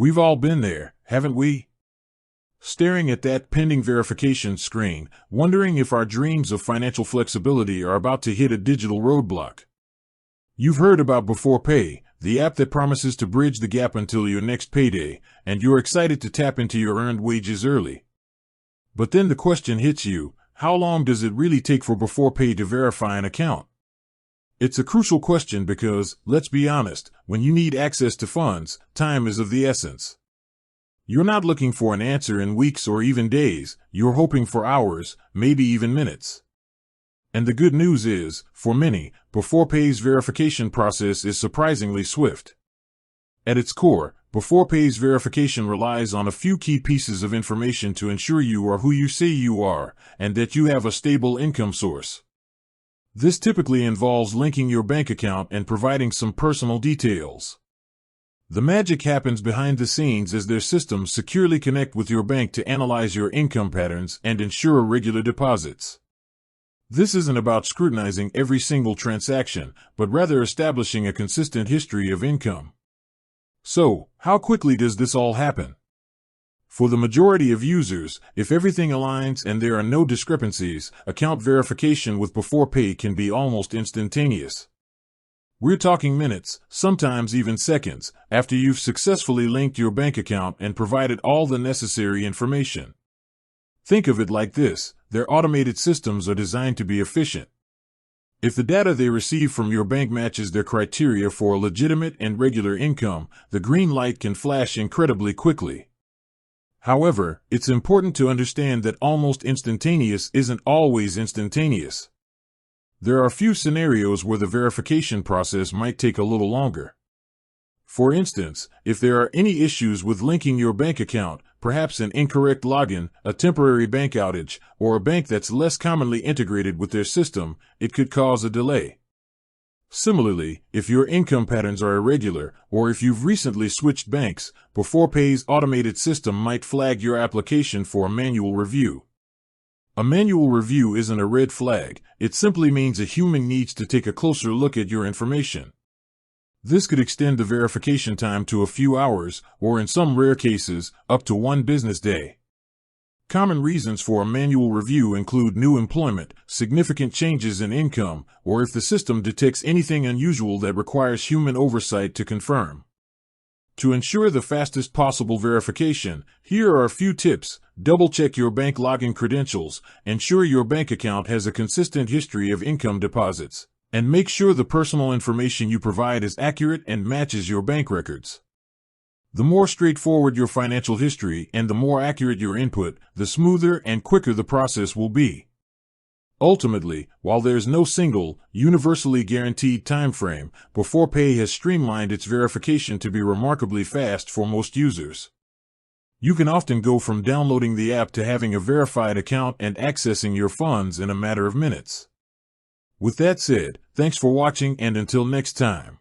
We've all been there, haven't we? Staring at that pending verification screen, wondering if our dreams of financial flexibility are about to hit a digital roadblock. You've heard about Beforepay, the app that promises to bridge the gap until your next payday, and you're excited to tap into your earned wages early. But then the question hits you, how long does it really take for Beforepay to verify an account? It's a crucial question because, let's be honest, when you need access to funds, time is of the essence. You're not looking for an answer in weeks or even days, you're hoping for hours, maybe even minutes. And the good news is, for many, Beforepay's verification process is surprisingly swift. At its core, Beforepay's verification relies on a few key pieces of information to ensure you are who you say you are, and that you have a stable income source. This typically involves linking your bank account and providing some personal details. The magic happens behind the scenes as their systems securely connect with your bank to analyze your income patterns and ensure regular deposits. This isn't about scrutinizing every single transaction, but rather establishing a consistent history of income. So, how quickly does this all happen? For the majority of users, if everything aligns and there are no discrepancies, account verification with Beforepay can be almost instantaneous. We're talking minutes, sometimes even seconds, after you've successfully linked your bank account and provided all the necessary information. Think of it like this: their automated systems are designed to be efficient. If the data they receive from your bank matches their criteria for legitimate and regular income, the green light can flash incredibly quickly. However, it's important to understand that almost instantaneous isn't always instantaneous. There are a few scenarios where the verification process might take a little longer. For instance, if there are any issues with linking your bank account, perhaps an incorrect login, a temporary bank outage, or a bank that's less commonly integrated with their system, it could cause a delay. Similarly, if your income patterns are irregular, or if you've recently switched banks, Beforepay's automated system might flag your application for a manual review. A manual review isn't a red flag, it simply means a human needs to take a closer look at your information. This could extend the verification time to a few hours, or in some rare cases, up to one business day. Common reasons for a manual review include new employment, significant changes in income, or if the system detects anything unusual that requires human oversight to confirm. To ensure the fastest possible verification, here are a few tips. Double-check your bank login credentials, ensure your bank account has a consistent history of income deposits, and make sure the personal information you provide is accurate and matches your bank records. The more straightforward your financial history and the more accurate your input, the smoother and quicker the process will be. Ultimately, while there's no single, universally guaranteed time frame, Beforepay has streamlined its verification to be remarkably fast for most users. You can often go from downloading the app to having a verified account and accessing your funds in a matter of minutes. With that said, thanks for watching, and until next time.